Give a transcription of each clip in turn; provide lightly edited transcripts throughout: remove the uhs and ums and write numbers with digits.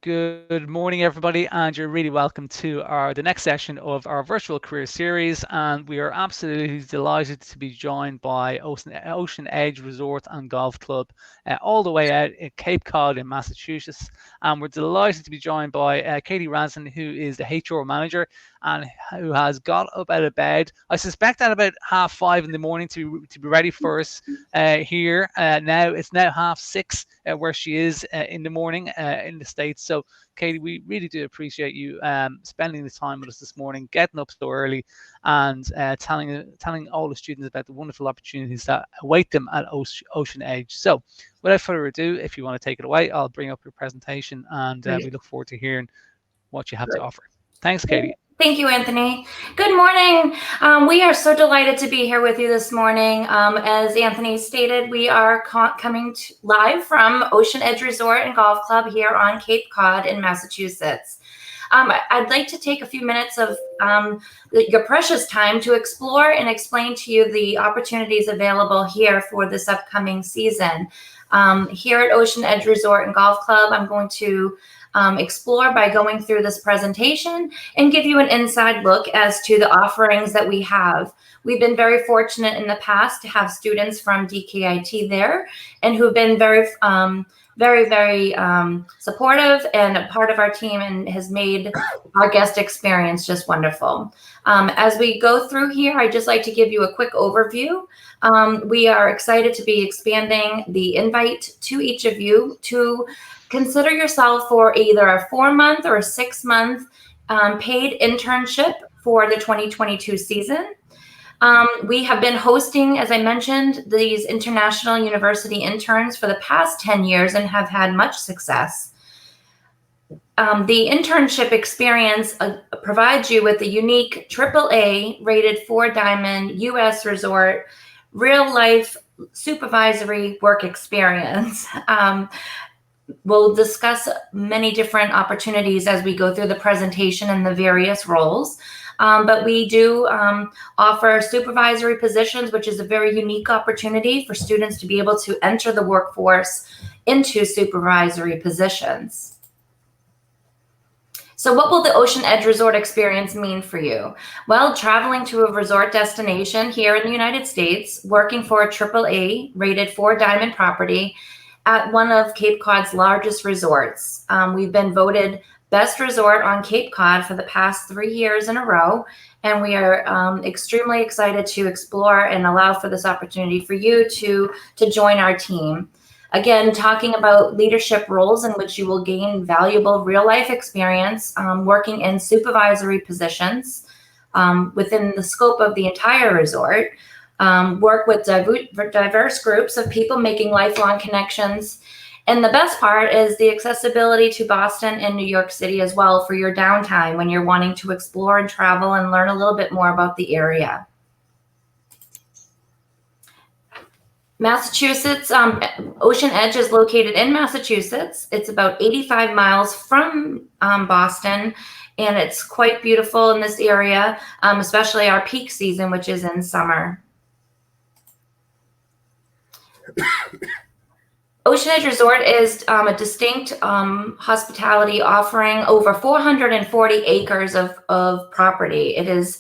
Good morning, everybody, and you're really welcome to the next session of our virtual career series. And we are absolutely delighted to be joined by Ocean Edge Resort and Golf Club, all the way out in Cape Cod in Massachusetts. And we're delighted to be joined by Katie Ranson, who is the HR manager and who has got up out of bed. I suspect at about 5:30 in the morning to be ready for us here. Now it's now 6:30 where she is in the morning in the States. So, Katie, we really do appreciate you spending the time with us this morning, getting up so early, and telling all the students about the wonderful opportunities that await them at Ocean Edge. So, without further ado, if you want to take it away, I'll bring up your presentation, and Great. we look forward to hearing what you have to Great. offer. Thanks, Katie. Thank you, Anthony. Good morning. We are so delighted to be here with you this morning. As Anthony stated, we are coming live from Ocean Edge Resort and Golf Club here on Cape Cod in Massachusetts. I'd like to take a few minutes of your precious time to explore and explain to you the opportunities available here for this upcoming season. Here at Ocean Edge Resort and Golf Club, I'm going to explore by going through this presentation and give you an inside look as to the offerings that we have. We've been very fortunate in the past to have students from DKIT there and who've been very supportive and a part of our team and has made our guest experience just wonderful. As we go through here, I'd just like to give you a quick overview. We are excited to be expanding the invite to each of you to consider yourself for either a 4-month or a 6-month paid internship for the 2022 season. We have been hosting, as I mentioned, these international university interns for the past 10 years and have had much success. The internship experience provides you with a unique AAA rated 4-diamond U.S. resort, real life supervisory work experience. We'll discuss many different opportunities as we go through the presentation and the various roles. But we do offer supervisory positions, which is a very unique opportunity for students to be able to enter the workforce into supervisory positions. So what will the Ocean Edge Resort experience mean for you? Well, traveling to a resort destination here in the United States, working for a AAA rated 4-diamond property at one of Cape Cod's largest resorts. We've been voted best resort on Cape Cod for the past 3 years in a row, and we are extremely excited to explore and allow for this opportunity for you to join our team. Again, talking about leadership roles in which you will gain valuable real-life experience working in supervisory positions within the scope of the entire resort. Work with diverse groups of people making lifelong connections. And the best part is the accessibility to Boston and New York City as well for your downtime when you're wanting to explore and travel and learn a little bit more about the area. Massachusetts, Ocean Edge is located in Massachusetts. It's about 85 miles from Boston, and it's quite beautiful in this area, especially our peak season, which is in summer. Ocean Edge Resort is a distinct hospitality offering over 440 acres of property. It is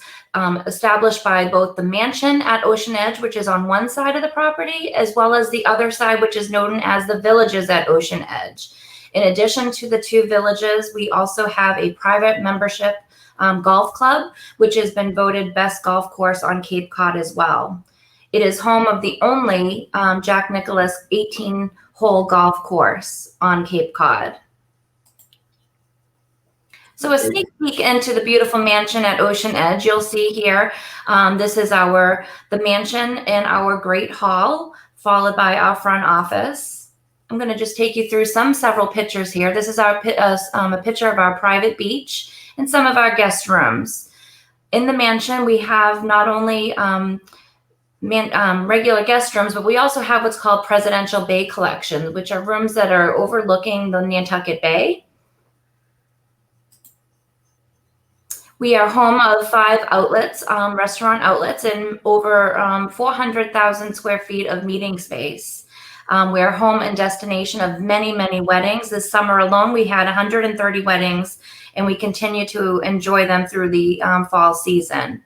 established by both the mansion at Ocean Edge, which is on one side of the property, as well as the other side, which is known as the Villages at Ocean Edge. In addition to the 2 villages, we also have a private membership golf club, which has been voted best golf course on Cape Cod as well. It is home of the only Jack Nicklaus 18-hole golf course on Cape Cod. So a sneak peek into the beautiful mansion at Ocean Edge. You'll see here, this is the mansion and our great hall, followed by our front office. I'm going to just take you through several pictures here. This is a picture of our private beach and some of our guest rooms. In the mansion, we have not only regular guest rooms, but we also have what's called Presidential Bay Collection, which are rooms that are overlooking the Nantucket Bay. We are home of 5 outlets, restaurant outlets, and over 400,000 square feet of meeting space. We're home and destination of many, many weddings. This summer alone, we had 130 weddings, and we continue to enjoy them through the fall season.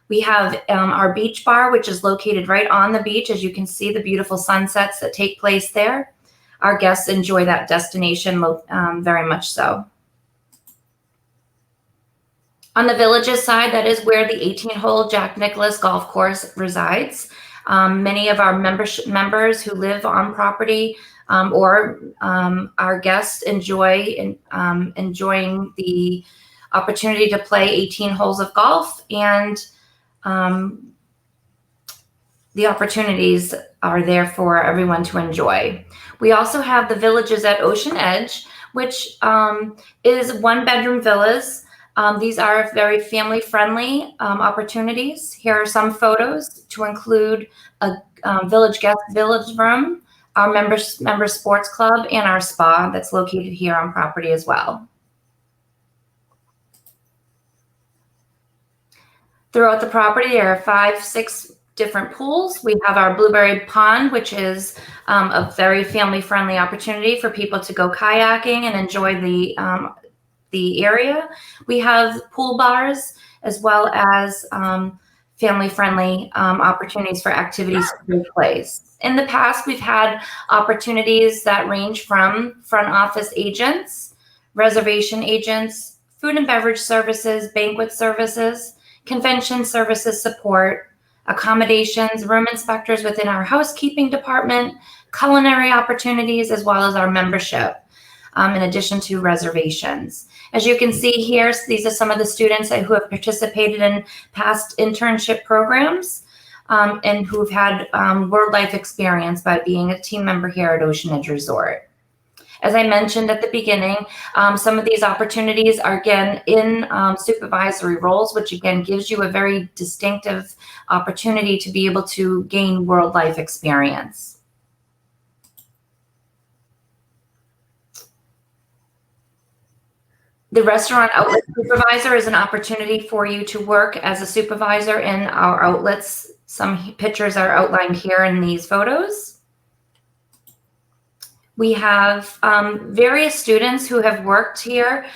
We have our beach bar, which is located right on the beach. As you can see, the beautiful sunsets that take place there. Our guests enjoy that destination very much so. On the Villages side, that is where the 18-hole Jack Nicklaus Golf Course resides. Many of our members who live on property or our guests enjoying the opportunity to play 18 holes of golf, and the opportunities are there for everyone to enjoy. We also have the Villages at Ocean Edge, which is one-bedroom villas. These are very family-friendly opportunities. Here are some photos to include a village guest village room, our member sports club, and our spa that's located here on property as well. Throughout the property, there are 5-6 different pools. We have our Blueberry Pond, which is a very family-friendly opportunity for people to go kayaking and enjoy the area. We have pool bars as well as family-friendly opportunities for activities to take place. In the past, we've had opportunities that range from front office agents, reservation agents, food and beverage services, banquet services, convention services support, accommodations, room inspectors within our housekeeping department, culinary opportunities, as well as our membership, in addition to reservations. As you can see here, these are some of the students who have participated in past internship programs and who've had world life experience by being a team member here at Ocean Edge Resort. As I mentioned at the beginning, some of these opportunities are again in supervisory roles, which again gives you a very distinctive opportunity to be able to gain world life experience. The restaurant outlet supervisor is an opportunity for you to work as a supervisor in our outlets. Some pictures are outlined here in these photos. We have various students who have worked here,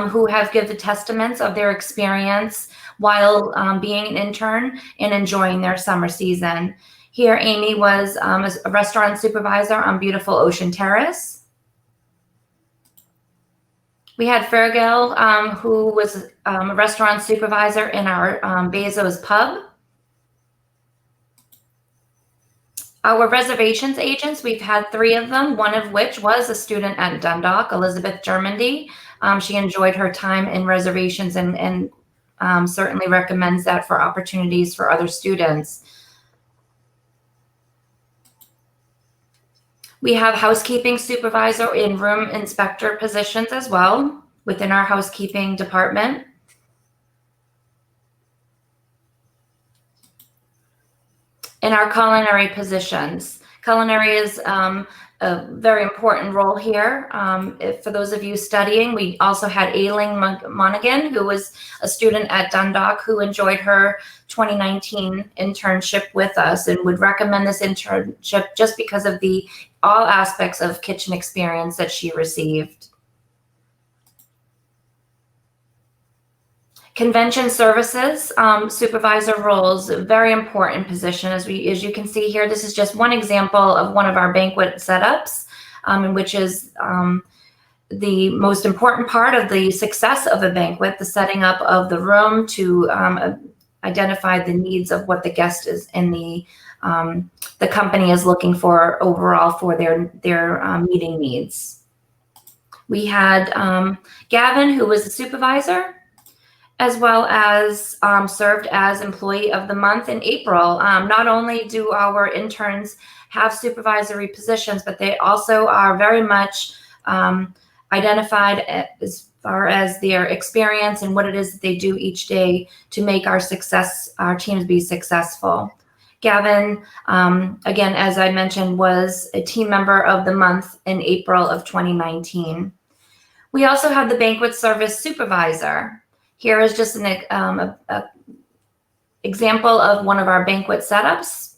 who have given testaments of their experience while being an intern and enjoying their summer season. Here, Amy was a restaurant supervisor on beautiful Ocean Terrace. We had Fergal, who was a restaurant supervisor in our Bezos pub. Our reservations agents, we've had 3 of them, one of which was a student at Dundalk, Elizabeth Germandy. She enjoyed her time in reservations and certainly recommends that for opportunities for other students. We have housekeeping supervisor and room inspector positions as well within our housekeeping department. In our culinary positions, culinary is a very important role here. For those of you studying, we also had Aileen Monaghan, who was a student at Dundalk who enjoyed her 2019 internship with us and would recommend this internship just because of all aspects of kitchen experience that she received. Convention services, supervisor roles, a very important position. As you can see here, this is just one example of one of our banquet setups, in which is the most important part of the success of a banquet, the setting up of the room to identify the needs of what the guest is and the company is looking for overall for their meeting needs. We had Gavin, who was the supervisor, as well as served as Employee of the Month in April. Not only do our interns have supervisory positions, but they also are very much identified as far as their experience and what it is that they do each day to make our teams be successful. Gavin, again, as I mentioned, was a team member of the month in April of 2019. We also have the banquet service supervisor. Here is just an example of one of our banquet setups.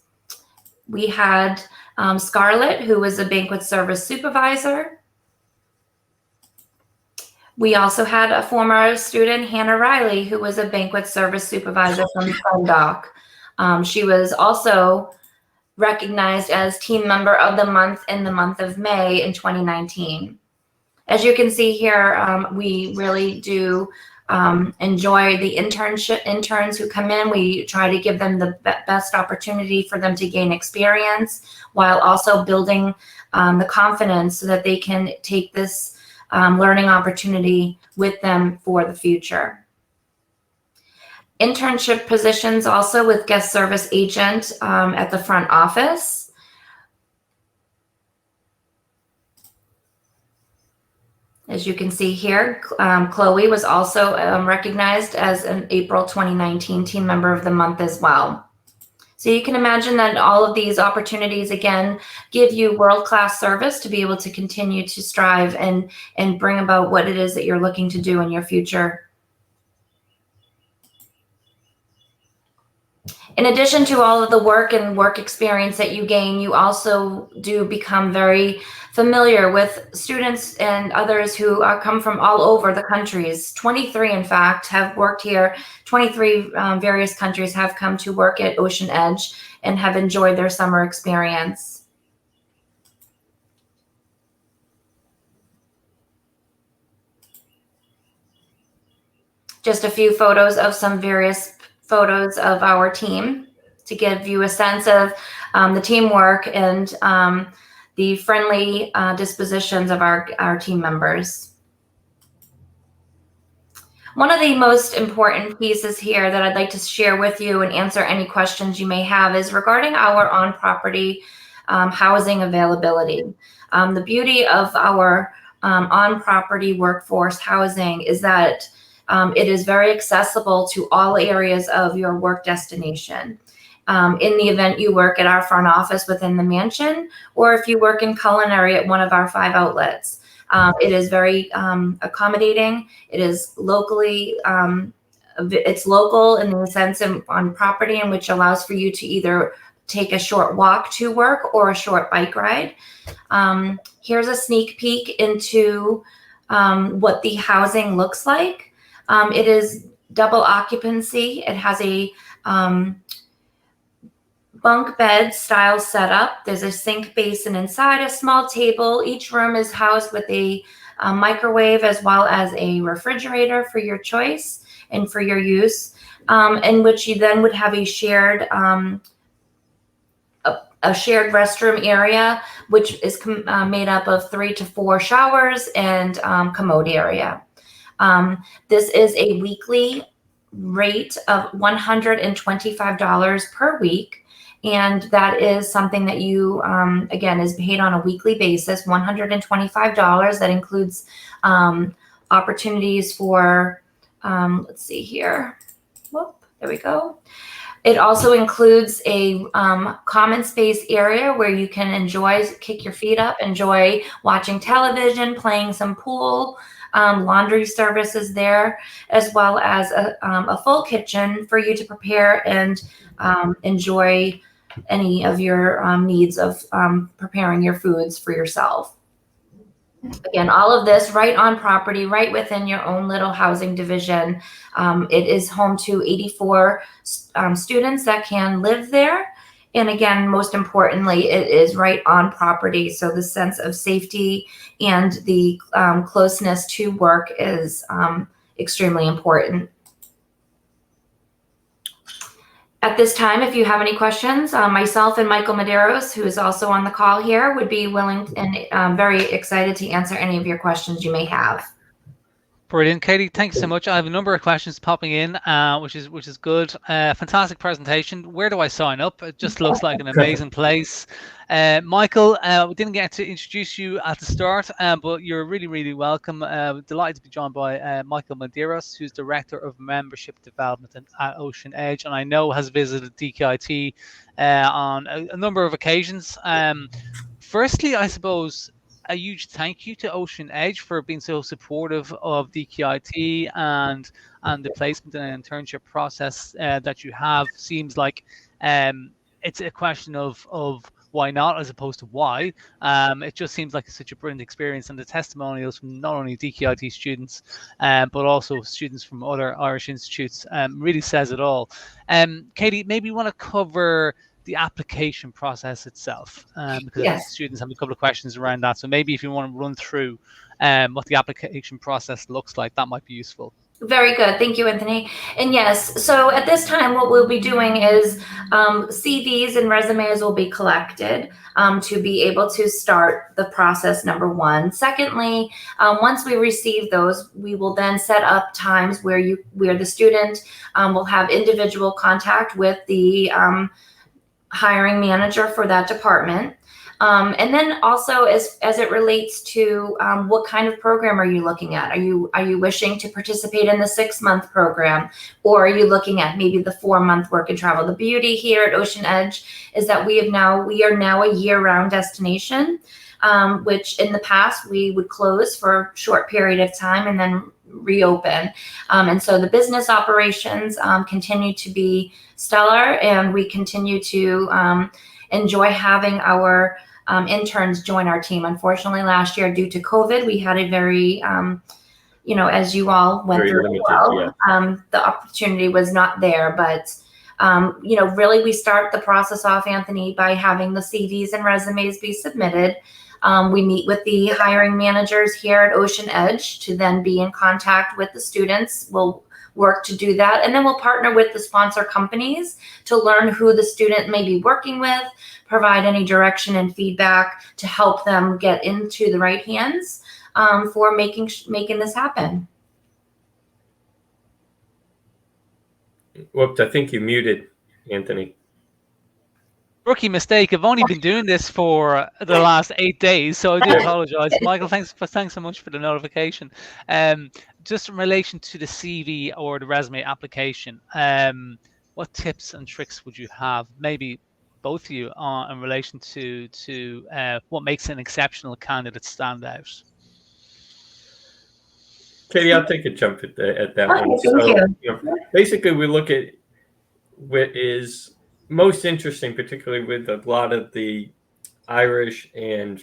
We had Scarlett, who was a banquet service supervisor. We also had a former student, Hannah Riley, who was a banquet service supervisor from Sundock. She was also recognized as Team Member of the Month in the month of May in 2019. As you can see here, we really do enjoy the interns who come in. We try to give them the best opportunity for them to gain experience while also building the confidence so that they can take this learning opportunity with them for the future. Internship positions also with guest service agent at the front office. As you can see here, Chloe was also recognized as an April 2019 Team Member of the Month as well. So you can imagine that all of these opportunities, again, give you world-class service to be able to continue to strive and bring about what it is that you're looking to do in your future. In addition to all of the work experience that you gain, you also do become very familiar with students and others who come from all over the countries. 23, in fact, have worked here. 23 various countries have come to work at Ocean Edge and have enjoyed their summer experience. Just a few photos of some various photos of our team to give you a sense of the teamwork and the friendly dispositions of our team members. One of the most important pieces here that I'd like to share with you and answer any questions you may have is regarding our on-property housing availability. The beauty of our on-property workforce housing is that it is very accessible to all areas of your work destination. In the event you work at our front office within the mansion, or if you work in culinary at one of our 5 outlets. It is very accommodating. It is locally, it's local in the sense of on property, in which allows for you to either take a short walk to work or a short bike ride. Here's a sneak peek into what the housing looks like. It is double occupancy. It has a bunk bed style setup. There's a sink basin inside, a small table. Each room is housed with a microwave as well as a refrigerator for your choice and for your use, in which you then would have a shared restroom area, which is made up of 3 to 4 showers and commode area. This is a weekly rate of $125 per week. And that is something that you, again, is paid on a weekly basis, $125. That includes opportunities for, let's see here. Whoop, there we go. It also includes a common space area where you can kick your feet up, enjoy watching television, playing some pool. Laundry services there, as well as a full kitchen for you to prepare and enjoy any of your needs of preparing your foods for yourself. Again, all of this right on property, right within your own little housing division. It is home to 84 students that can live there. And again, most importantly, it is right on property. So the sense of safety and the closeness to work is extremely important. At this time, if you have any questions, myself and Michael Medeiros, who is also on the call here, would be willing and very excited to answer any of your questions you may have. Brilliant, Katie. Thanks so much. I have a number of questions popping in, which is good. Fantastic presentation. Where do I sign up? It just looks like an amazing place. Michael, we didn't get to introduce you at the start, but you're really, really welcome. Delighted to be joined by Michael Medeiros, who's Director of Membership Development at Ocean Edge, and I know has visited DKIT on a number of occasions. Firstly, I suppose, a huge thank you to Ocean Edge for being so supportive of DKIT and the placement and internship process that you have. Seems like it's a question of why not, as opposed to why. It just seems like such a brilliant experience, and the testimonials from not only DKIT students, but also students from other Irish institutes really says it all. Katie, maybe you want to cover the application process itself, because I think Yes. students have a couple of questions around that. So maybe if you want to run through what the application process looks like, that might be useful. Very good. Thank you, Anthony. And yes, so at this time, what we'll be doing is CVs and resumes will be collected to be able to start the process, number one. Secondly, once we receive those, we will then set up times where the student will have individual contact with the hiring manager for that department. And then also as it relates to what kind of program are you looking at? Are you wishing to participate in the 6-month program, or are you looking at maybe the 4-month work and travel? The beauty here at Ocean Edge is that we are now a year-round destination, which in the past we would close for a short period of time and then reopen. And so the business operations continue to be stellar, and we continue to enjoy having our interns join our team. Unfortunately, last year, due to COVID, we had a very, as you all went Very through, limited, yeah. The opportunity was not there. But, really, we start the process off, Anthony, by having the CVs and resumes be submitted. We meet with the hiring managers here at Ocean Edge to then be in contact with the students. We'll work to do that. And then we'll partner with the sponsor companies to learn who the student may be working with, provide any direction and feedback to help them get into the right hands for making this happen. Whoops, I think you muted, Anthony. Rookie mistake. I've only been doing this for the last 8 days, so I do apologize. Michael, thanks so much for the notification. Just in relation to the CV or the resume application, what tips and tricks would you have, maybe both of you, in relation to what makes an exceptional candidate stand out? Katie, I'll take a jump at that one. Thank you. Basically, we look at what is most interesting, particularly with a lot of the Irish and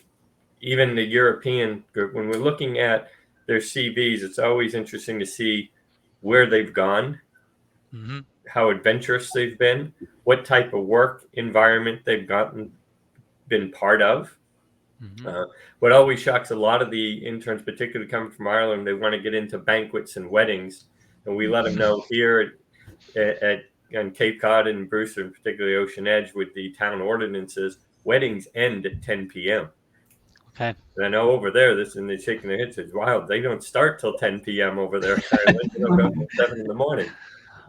even the European group. When we're looking at their CVs, it's always interesting to see where they've gone, mm-hmm. how adventurous they've been, what type of work environment they've been part of. Mm-hmm. What always shocks a lot of the interns, particularly coming from Ireland, they want to get into banquets and weddings, and we let them know here at Cape Cod and Brewster, and particularly Ocean Edge, with the town ordinances, weddings end at 10 p.m. Okay. And I know over there, and they're shaking their heads. It's wild. They don't start till 10 p.m. over there. They don't go till 7 in the morning.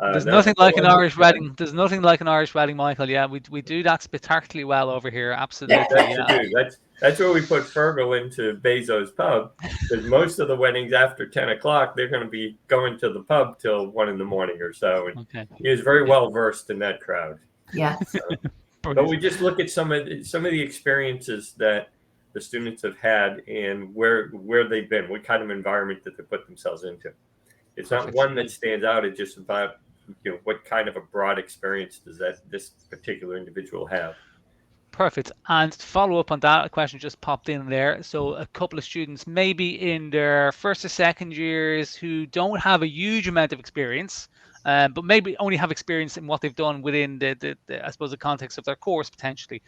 There's nothing like an Irish wedding. There's nothing like an Irish wedding, Michael. Yeah, we do that spectacularly well over here. Absolutely. That's where we put Fergal into Bezos pub, because most of the weddings after 10 o'clock, they're going to be going to the pub till 1 in the morning or so. And he is very well versed in that crowd. Yeah. But we just look at some of the experiences that the students have had and where they've been, what kind of environment that they put themselves into. It's not one that stands out. It's just about what kind of a broad experience does this particular individual have. Perfect. And to follow up on that, a question just popped in there. So a couple of students maybe in their first or second years who don't have a huge amount of experience, but maybe only have experience in what they've done within the I suppose, the context of their course potentially.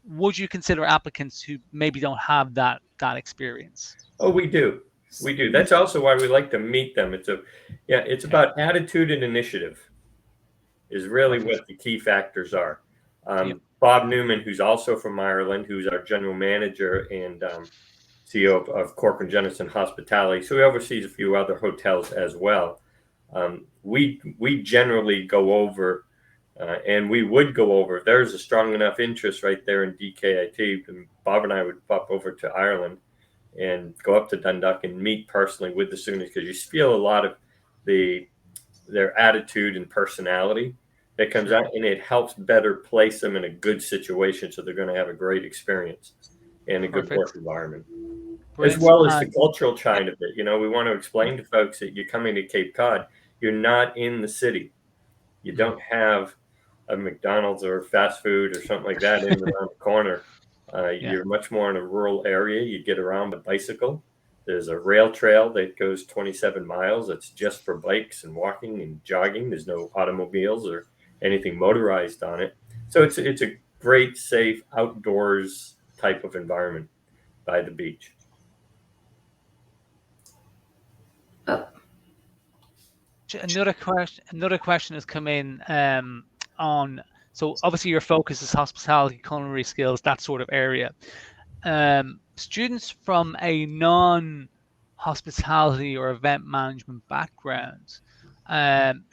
Would you consider applicants who maybe don't have that experience? Oh, we do. We do. That's also why we like to meet them. It's about attitude and initiative is really what the key factors are. Bob Newman, who's also from Ireland, who's our general manager and CEO of Corcoran Jennison Hospitality. So he oversees a few other hotels as well. We generally go over, and we would go over, if there's a strong enough interest right there in DKIT, and Bob and I would pop over to Ireland and go up to Dundalk and meet personally with the students, because you feel a lot of their attitude and personality that comes out, and it helps better place them in a good situation, so they're going to have a great experience and a good work environment. Brilliant. As well as the cultural side of it. We want to explain to folks that you're coming to Cape Cod, you're not in the city. You don't have a McDonald's or fast food or something like that in around the corner. You're much more in a rural area. You get around by bicycle. There's a rail trail that goes 27 miles. It's just for bikes and walking and jogging. There's no automobiles or anything motorized on it. So it's a great, safe, outdoors type of environment by the beach. Another question has come in on, so obviously your focus is hospitality, culinary skills, that sort of area. Students from a non-hospitality or event management background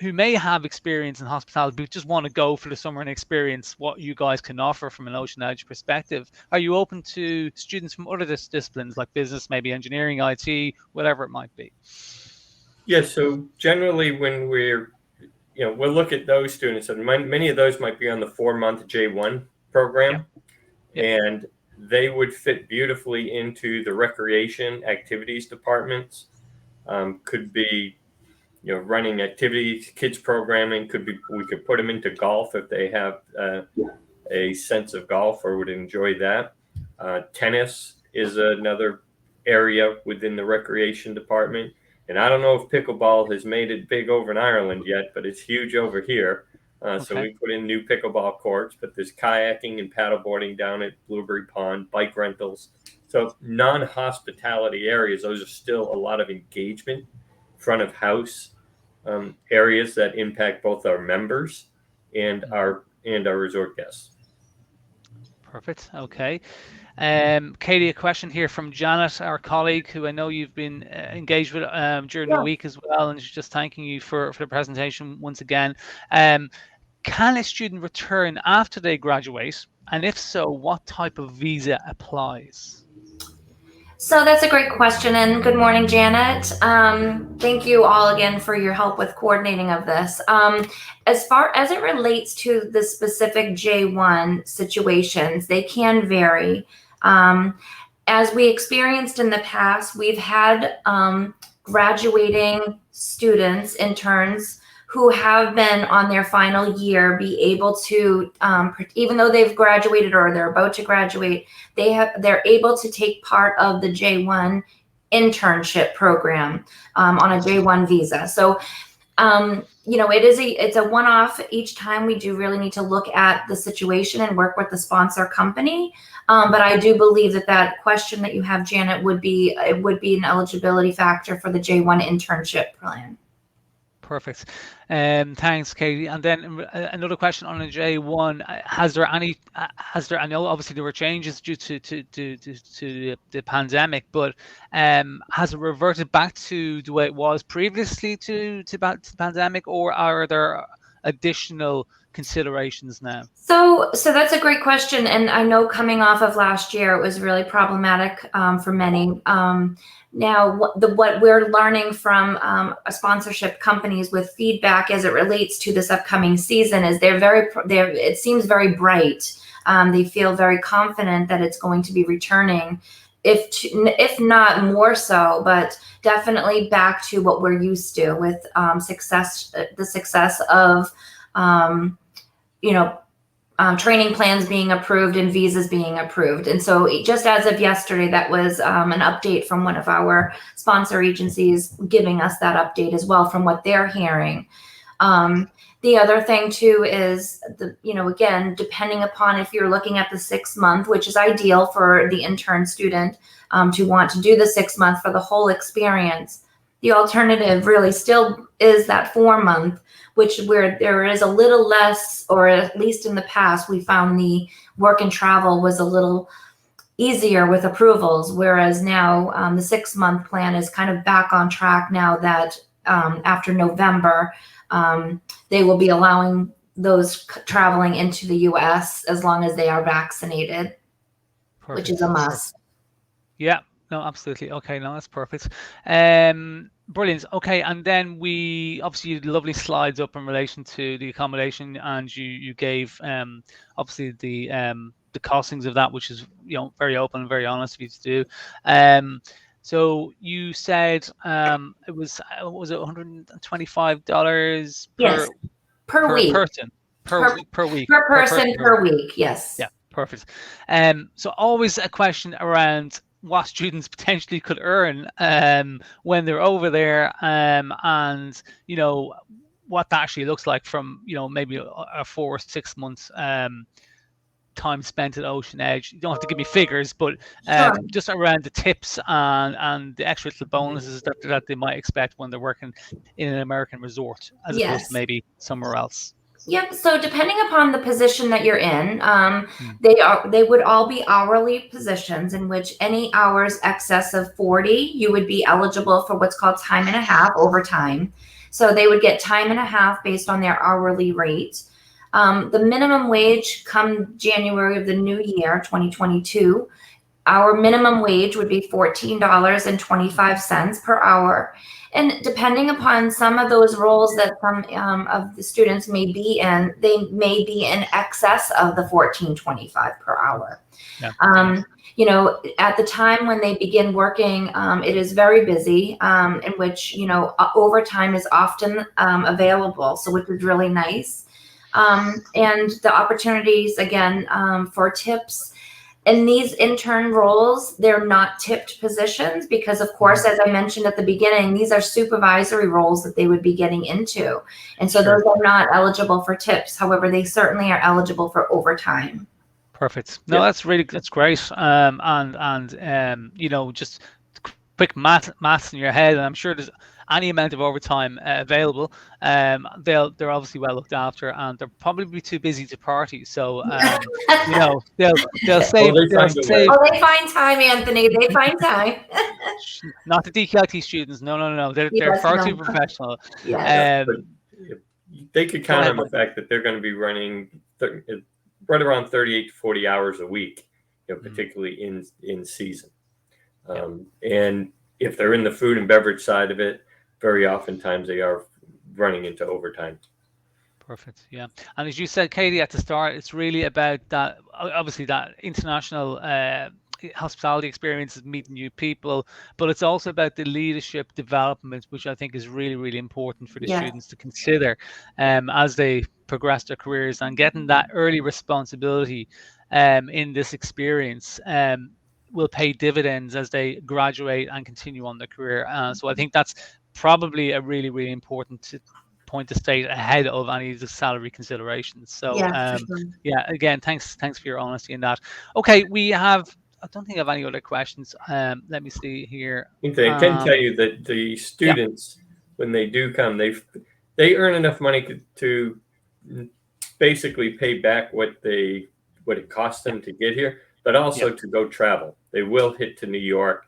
who may have experience in hospitality but just want to go for the summer and experience what you guys can offer from an Ocean Edge perspective, are you open to students from other disciplines like business, maybe engineering, IT, whatever it might be? Yes, so generally when we'll look at those students, and many of those might be on the 4-month J1 program, and they would fit beautifully into the recreation activities departments. Could be, running activities, kids programming. We could put them into golf if they have a sense of golf or would enjoy that. Tennis is another area within the recreation department. And I don't know if pickleball has made it big over in Ireland yet, but it's huge over here. So we put in new pickleball courts, but there's kayaking and paddleboarding down at Blueberry Pond, bike rentals. So non-hospitality areas, those are still a lot of engagement, front of house areas that impact both our members and our resort guests. Perfect. Okay. Katie, a question here from Janet, our colleague, who I know you've been engaged with during the week as well, and she's just thanking you for the presentation once again. Can a student return after they graduate? And if so, what type of visa applies? So that's a great question, and good morning, Janet. Thank you all again for your help with coordinating of this. As far as it relates to the specific J1 situations, they can vary. As we experienced in the past, we've had graduating students, interns, who have been on their final year be able to, even though they've graduated or they're about to graduate, they're able to take part of the J1 internship program on a J1 visa. So, it's a one-off each time. We do really need to look at the situation and work with the sponsor company. But I do believe that question that you have, Janet, would be an eligibility factor for the J1 internship plan. Perfect. Thanks, Katie. And then another question on a J1: I know obviously there were changes due to the pandemic, but has it reverted back to the way it was previously to the pandemic, or are there additional considerations now? So that's a great question, and I know coming off of last year, it was really problematic for many. Now, what we're learning from sponsorship companies with feedback as it relates to this upcoming season is it seems very bright. They feel very confident that it's going to be returning, if not more so, but definitely back to what we're used to with the success of training plans being approved and visas being approved. And so just as of yesterday, that was an update from one of our sponsor agencies giving us that update as well from what they're hearing. The other thing too is again, depending upon if you're looking at the 6 month, which is ideal for the intern student to want to do the 6 month for the whole experience. The alternative really still is that 4 month, where there is a little less, or at least in the past, we found the work and travel was a little easier with approvals, whereas now the 6 month plan is kind of back on track now that after November, they will be allowing those traveling into the US as long as they are vaccinated. Perfect. Which is a must. Yeah. No, absolutely. Okay, no, that's perfect. Brilliant. Okay, and then we obviously you had lovely slides up in relation to the accommodation, and you gave obviously the costings of that, which is very open and very honest of you to do. So you said was it $125 per week. person per week. Per person per week. Yes. Yeah, perfect. So always a question around what students potentially could earn when they're over there, and what that actually looks like from maybe a 4 or 6 months time spent at Ocean Edge. You don't have to give me figures, but Sure. just around the tips and the extra little bonuses that they might expect when they're working in an American resort as opposed to maybe somewhere else. Yep. So depending upon the position that you're in, they would all be hourly positions in which any hours excess of 40, you would be eligible for what's called time and a half overtime. So they would get time and a half based on their hourly rate. The minimum wage come January of the new year, 2022, our minimum wage would be $14.25 per hour. And depending upon some of those roles that some of the students may be in, they may be in excess of the $14.25 per hour. Yeah. At the time when they begin working, it is very busy, in which, overtime is often available, so which is really nice. And the opportunities, again, for tips. In these intern roles, they're not tipped positions because, of course, as I mentioned at the beginning, these are supervisory roles that they would be getting into. And so those are not eligible for tips. However, they certainly are eligible for overtime. Perfect. No, that's great. Just quick maths in your head, and I'm sure there's any amount of overtime available. They're obviously well looked after, and they'll probably be too busy to party. So they'll save. They find time, Anthony. They find time. Not the DQIT students. No. They're far too professional. Yeah. They could count on the fact that they're going to be running right around 38 to 40 hours a week, particularly in season. And if they're in the food and beverage side of it, very oftentimes they are running into overtime. Perfect. Yeah. And as you said, Katie, at the start, it's really about that, obviously that international hospitality experience is meeting new people, but it's also about the leadership development, which I think is really, really important for the students to consider as they progress their careers, and getting that early responsibility in this experience will pay dividends as they graduate and continue on their career. So I think that's probably a really, really important point to state ahead of any of the salary considerations. So again, thanks for your honesty in that. Okay, I don't think I have any other questions. Let me see here. I can tell you that the students, when they do come, they earn enough money to basically pay back what it cost them to get here, but also to go travel. They will hit to New York.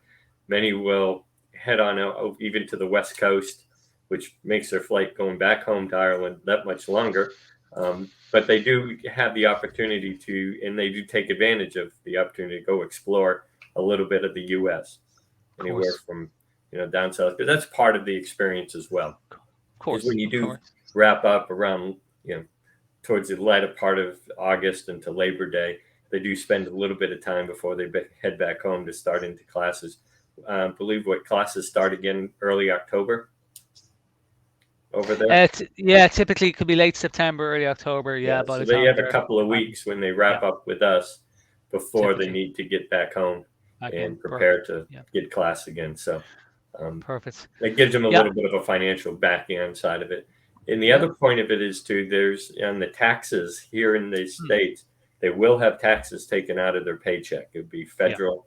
Many will head on out even to the West Coast, which makes their flight going back home to Ireland that much longer. But they do have the opportunity and they do take advantage of the opportunity to go explore a little bit of the U.S. anywhere from down south, because that's part of the experience as well. Of course, when you do wrap up around towards the latter part of August into Labor Day, they do spend a little bit of time before they head back home to start into classes. I believe classes start again early October over there. Typically it could be late September, early October. So they have a couple of weeks when they wrap up with us before they need to get back home and prepare to get class again. So perfect. That gives them a little bit of a financial back end side of it. And the other point of it is there's on the taxes here in the States, they will have taxes taken out of their paycheck. It would be federal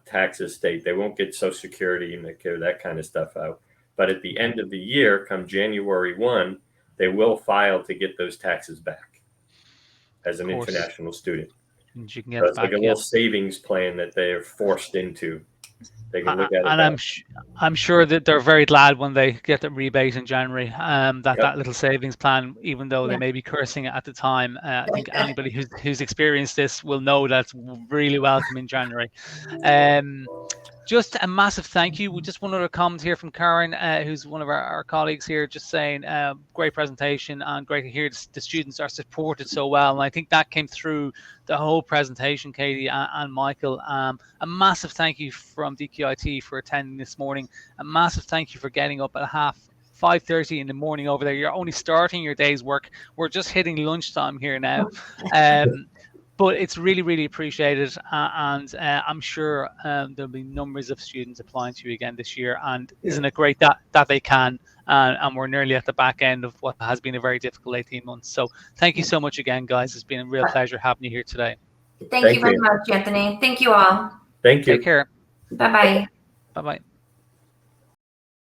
taxes, state. They won't get Social Security and Medicare, that kind of stuff out. But at the end of the year, come January 1, they will file to get those taxes back as an international student. And you can get it's like a little savings plan that they are forced into. They can look at it. And I'm sure that they're very glad when they get the rebate in January, that little savings plan, even though they may be cursing it at the time. I think anybody who's experienced this will know that's really welcome in January. Just a massive thank you. Just one other comment here from Karen, who's one of our colleagues here, just saying great presentation and great to hear the students are supported so well. And I think that came through the whole presentation, Katie and Michael. A massive thank you from DQIT for attending this morning. A massive thank you for getting up at 5:30 in the morning over there. You're only starting your day's work. We're just hitting lunchtime here now. But it's really, really appreciated. And I'm sure there'll be numbers of students applying to you again this year. And isn't it great that they can? And we're nearly at the back end of what has been a very difficult 18 months. So thank you so much again, guys. It's been a real pleasure having you here today. Thank you very much, Anthony. Thank you all. Thank you. Take care. Bye-bye. Bye-bye.